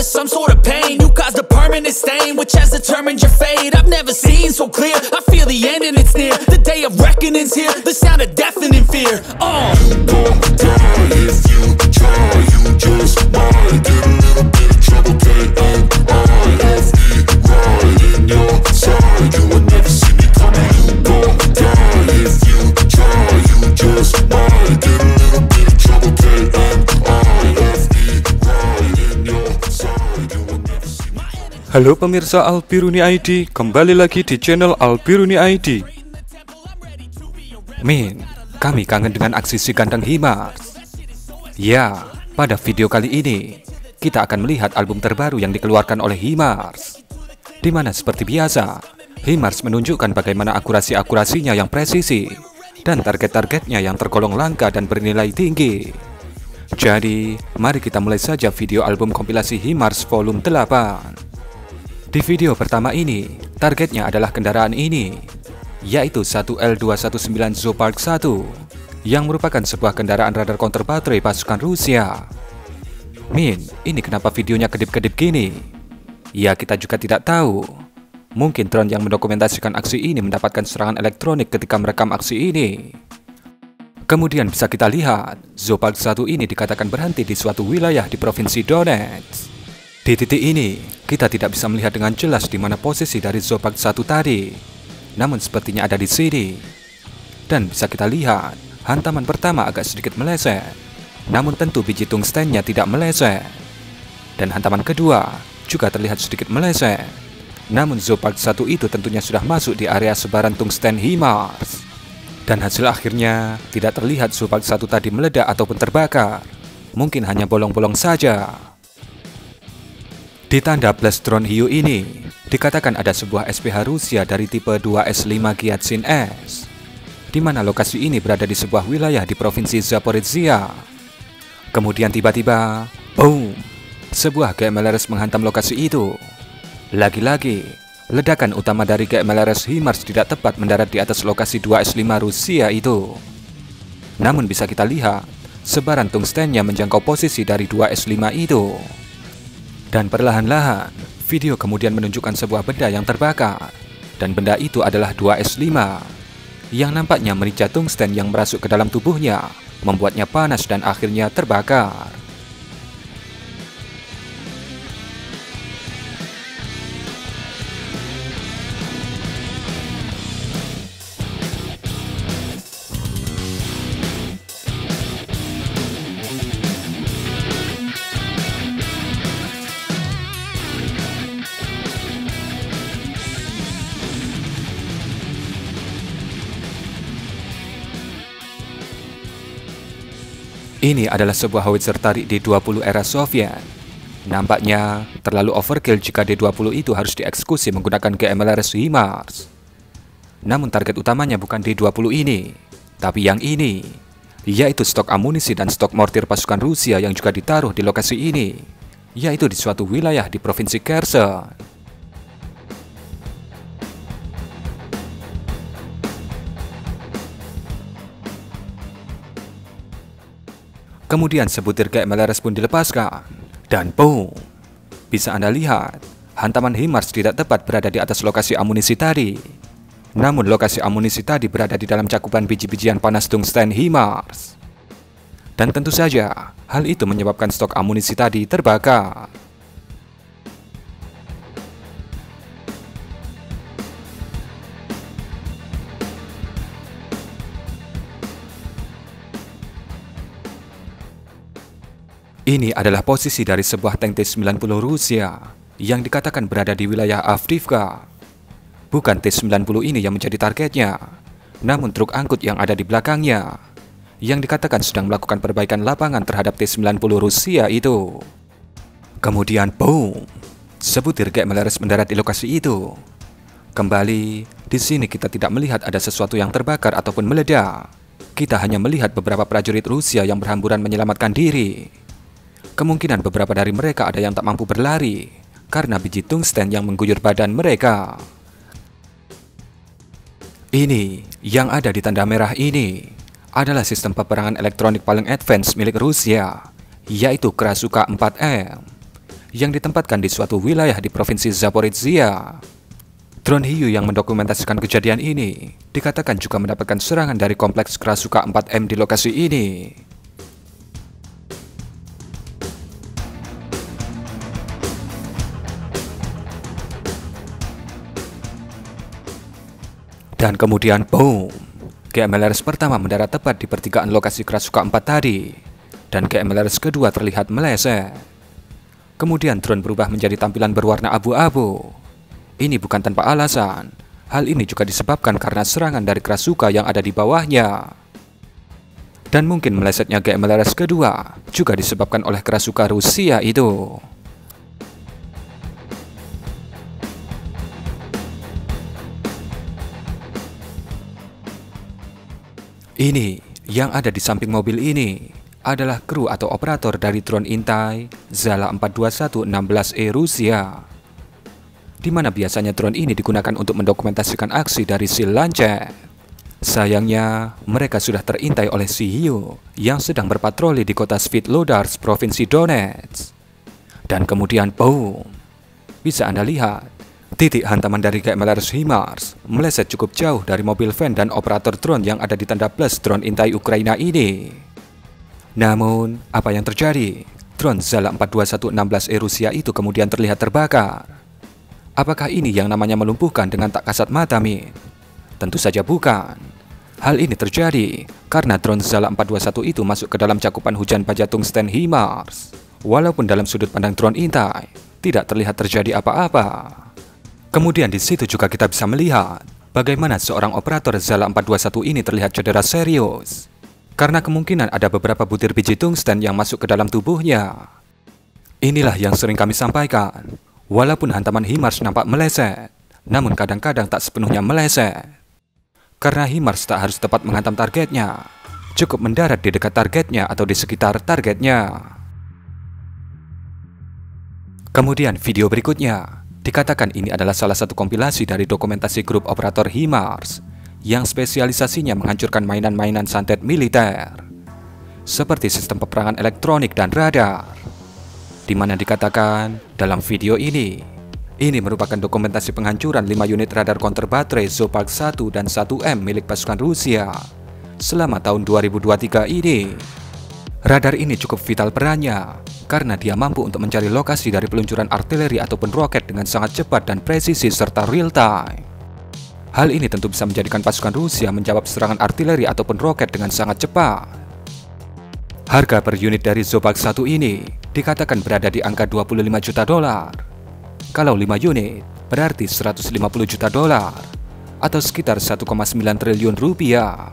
some sort of pain. You caused a permanent stain, which has determined your fate. I've never seen so clear, I feel the end and it's near. The day of reckoning's here, the sound of deafening fear. You gon' die if you try, you just might get a little bit of trouble, K-M-I-F-E, right in your side. You would never see me coming. You gon' die if you try, you just might get a little bit of trouble, K-M-I-F-E, right in your side. You would never see me coming. Halo pemirsa Albiruni ID, kembali lagi di channel Albiruni ID. Min, kami kangen dengan aksi si ganteng Himars. Ya, pada video kali ini kita akan melihat album terbaru yang dikeluarkan oleh Himars, di mana seperti biasa Himars menunjukkan bagaimana akurasinya yang presisi dan target-targetnya yang tergolong langka dan bernilai tinggi. Jadi, mari kita mulai saja video album kompilasi Himars volume 8. Di video pertama ini, targetnya adalah kendaraan ini, yaitu 1L219 Zoopark 1, yang merupakan sebuah kendaraan radar counter baterai pasukan Rusia. Min, ini kenapa videonya kedip-kedip gini? Ya, kita juga tidak tahu. Mungkin drone yang mendokumentasikan aksi ini mendapatkan serangan elektronik ketika merekam aksi ini. Kemudian bisa kita lihat, Zoopark 1 ini dikatakan berhenti di suatu wilayah di provinsi Donetsk. Di titik ini, kita tidak bisa melihat dengan jelas di mana posisi dari Zoopark 1 tadi. Namun sepertinya ada di sini. Dan bisa kita lihat, hantaman pertama agak sedikit meleset. Namun tentu biji tungstennya tidak meleset. Dan hantaman kedua juga terlihat sedikit meleset. Namun Zoopark 1 itu tentunya sudah masuk di area sebaran tungsten Himars. Dan hasil akhirnya tidak terlihat Zoopark 1 tadi meledak ataupun terbakar. Mungkin hanya bolong-bolong saja. Di tanda plus drone hiu ini, dikatakan ada sebuah SPH Rusia dari tipe 2S5 Gyatsin S, di mana lokasi ini berada di sebuah wilayah di provinsi Zaporizhia. Kemudian tiba-tiba, boom, sebuah GMLRS menghantam lokasi itu. Lagi-lagi, ledakan utama dari GMLRS Himars tidak tepat mendarat di atas lokasi 2S5 Rusia itu. Namun bisa kita lihat, sebaran tungstennya menjangkau posisi dari 2S5 itu. Dan perlahan-lahan, video kemudian menunjukkan sebuah benda yang terbakar. Dan benda itu adalah 2S5, yang nampaknya merica tungsten yang merasuk ke dalam tubuhnya, membuatnya panas dan akhirnya terbakar. Ini adalah sebuah howitzer tarik D-20 era Soviet. Nampaknya terlalu overkill jika D-20 itu harus dieksekusi menggunakan GMLRS Himars. Namun target utamanya bukan D-20 ini, tapi yang ini, yaitu stok amunisi dan stok mortir pasukan Rusia yang juga ditaruh di lokasi ini, yaitu di suatu wilayah di provinsi Kherson. Kemudian sebutir GMLRS pun dilepaskan, dan boom! Bisa Anda lihat, hantaman Himars tidak tepat berada di atas lokasi amunisi tadi. Namun lokasi amunisi tadi berada di dalam cakupan biji-bijian panas tungsten Himars. Dan tentu saja, hal itu menyebabkan stok amunisi tadi terbakar. Ini adalah posisi dari sebuah tank T-90 Rusia yang dikatakan berada di wilayah Avdiivka. Bukan T-90 ini yang menjadi targetnya, namun truk angkut yang ada di belakangnya, yang dikatakan sedang melakukan perbaikan lapangan terhadap T-90 Rusia itu. Kemudian boom! Sebutir GMLRS mendarat di lokasi itu. Kembali, di sini kita tidak melihat ada sesuatu yang terbakar ataupun meledak. Kita hanya melihat beberapa prajurit Rusia yang berhamburan menyelamatkan diri. Kemungkinan beberapa dari mereka ada yang tak mampu berlari karena biji tungsten yang mengguyur badan mereka. Ini yang ada di tanda merah ini adalah sistem peperangan elektronik paling advance milik Rusia, yaitu Krasuka 4M, yang ditempatkan di suatu wilayah di provinsi Zaporizhia. Drone hiu yang mendokumentasikan kejadian ini dikatakan juga mendapatkan serangan dari kompleks Krasuka 4M di lokasi ini. Dan kemudian boom, GMLRS pertama mendarat tepat di pertigaan lokasi Krasuka 4 tadi, dan GMLRS kedua terlihat meleset. Kemudian drone berubah menjadi tampilan berwarna abu-abu. Ini bukan tanpa alasan. Hal ini juga disebabkan karena serangan dari Krasuka yang ada di bawahnya. Dan mungkin melesetnya GMLRS kedua juga disebabkan oleh Krasuka Rusia itu. Ini yang ada di samping mobil ini adalah kru atau operator dari drone intai Zala 421-16E Rusia, di mana biasanya drone ini digunakan untuk mendokumentasikan aksi dari Sil Lancet. Sayangnya, mereka sudah terintai oleh si hiu yang sedang berpatroli di kota Svitlodarsk, Provinsi Donetsk. Dan kemudian boom, bisa Anda lihat, titik hantaman dari GMLRS HIMARS meleset cukup jauh dari mobil van dan operator drone yang ada di tanda plus drone intai Ukraina ini. Namun, apa yang terjadi? Drone Zala 421-16E Rusia itu kemudian terlihat terbakar. Apakah ini yang namanya melumpuhkan dengan tak kasat mata, Min? Tentu saja bukan. Hal ini terjadi karena drone Zala 421 itu masuk ke dalam cakupan hujan baja tungsten HIMARS. Walaupun dalam sudut pandang drone intai tidak terlihat terjadi apa-apa. Kemudian di situ juga kita bisa melihat bagaimana seorang operator Zala 421 ini terlihat cedera serius karena kemungkinan ada beberapa butir biji tungsten yang masuk ke dalam tubuhnya. Inilah yang sering kami sampaikan. Walaupun hantaman HIMARS nampak meleset, namun kadang-kadang tak sepenuhnya meleset. Karena HIMARS tak harus tepat menghantam targetnya, cukup mendarat di dekat targetnya atau di sekitar targetnya. Kemudian video berikutnya, dikatakan ini adalah salah satu kompilasi dari dokumentasi grup operator HIMARS yang spesialisasinya menghancurkan mainan-mainan santet militer, seperti sistem peperangan elektronik dan radar. Di mana dikatakan dalam video ini merupakan dokumentasi penghancuran 5 unit radar counter baterai Zopalk 1 dan 1M milik pasukan Rusia selama tahun 2023 ini. Radar ini cukup vital perannya karena dia mampu untuk mencari lokasi dari peluncuran artileri ataupun roket dengan sangat cepat dan presisi serta real time. Hal ini tentu bisa menjadikan pasukan Rusia menjawab serangan artileri ataupun roket dengan sangat cepat. Harga per unit dari Zopalk 1 ini dikatakan berada di angka 25 juta dolar. Kalau 5 unit, berarti 150 juta dolar, atau sekitar 1,9 triliun rupiah.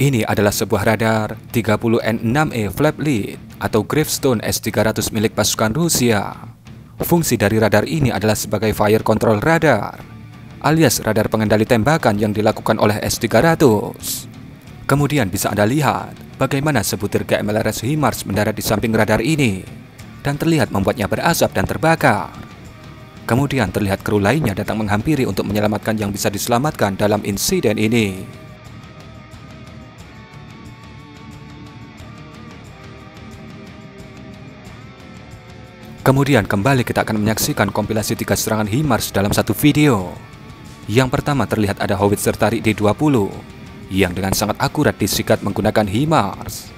Ini adalah sebuah radar 30N6E flap lead atau Gravestone S300 milik pasukan Rusia. Fungsi dari radar ini adalah sebagai fire control radar, alias radar pengendali tembakan yang dilakukan oleh S300. Kemudian bisa Anda lihat bagaimana sebutir GMLRS HIMARS mendarat di samping radar ini dan terlihat membuatnya berasap dan terbakar. Kemudian terlihat kru lainnya datang menghampiri untuk menyelamatkan yang bisa diselamatkan dalam insiden ini. Kemudian kembali kita akan menyaksikan kompilasi 3 serangan HIMARS dalam satu video. Yang pertama terlihat ada howitzer tarik D-20 yang dengan sangat akurat disikat menggunakan HIMARS.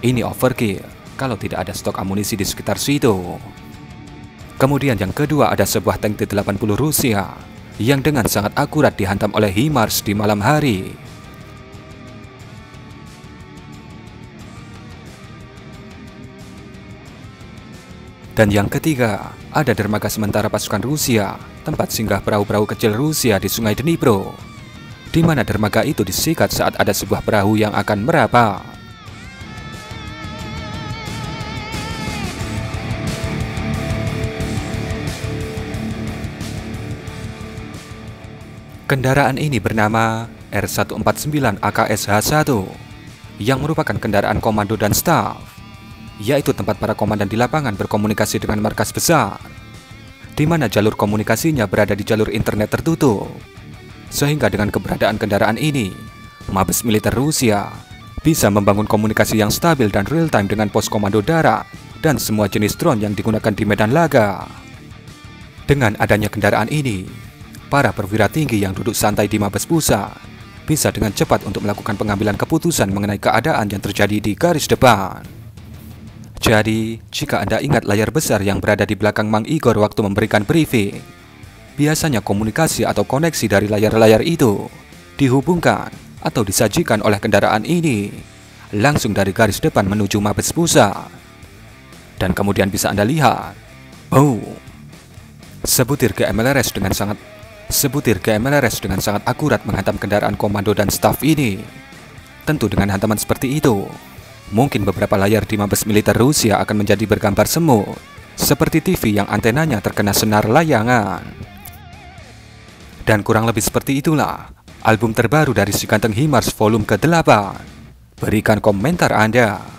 Ini overkill kalau tidak ada stok amunisi di sekitar situ. Kemudian yang kedua ada sebuah tank T-80 Rusia yang dengan sangat akurat dihantam oleh HIMARS di malam hari. Dan yang ketiga, ada dermaga sementara pasukan Rusia, tempat singgah perahu-perahu kecil Rusia di Sungai Dnipro, di mana dermaga itu disikat saat ada sebuah perahu yang akan merapat. Kendaraan ini bernama R149 AKSH-1, yang merupakan kendaraan komando dan staf, yaitu tempat para komandan di lapangan berkomunikasi dengan markas besar, di mana jalur komunikasinya berada di jalur internet tertutup. Sehingga dengan keberadaan kendaraan ini, Mabes Militer Rusia bisa membangun komunikasi yang stabil dan real-time dengan pos komando darat dan semua jenis drone yang digunakan di medan laga. Dengan adanya kendaraan ini, para perwira tinggi yang duduk santai di Mabes Pusat bisa dengan cepat untuk melakukan pengambilan keputusan mengenai keadaan yang terjadi di garis depan. Jadi, jika Anda ingat layar besar yang berada di belakang Mang Igor waktu memberikan briefing, biasanya komunikasi atau koneksi dari layar-layar itu dihubungkan atau disajikan oleh kendaraan ini langsung dari garis depan menuju Mabes Pusat. Dan kemudian bisa Anda lihat, boom, sebutir GMLRS dengan sangat akurat menghantam kendaraan komando dan staf ini. Tentu dengan hantaman seperti itu, mungkin beberapa layar di Mabes Militer Rusia akan menjadi bergambar semut, seperti TV yang antenanya terkena senar layangan. Dan kurang lebih seperti itulah album terbaru dari si ganteng HIMARS volume ke-8. Berikan komentar Anda.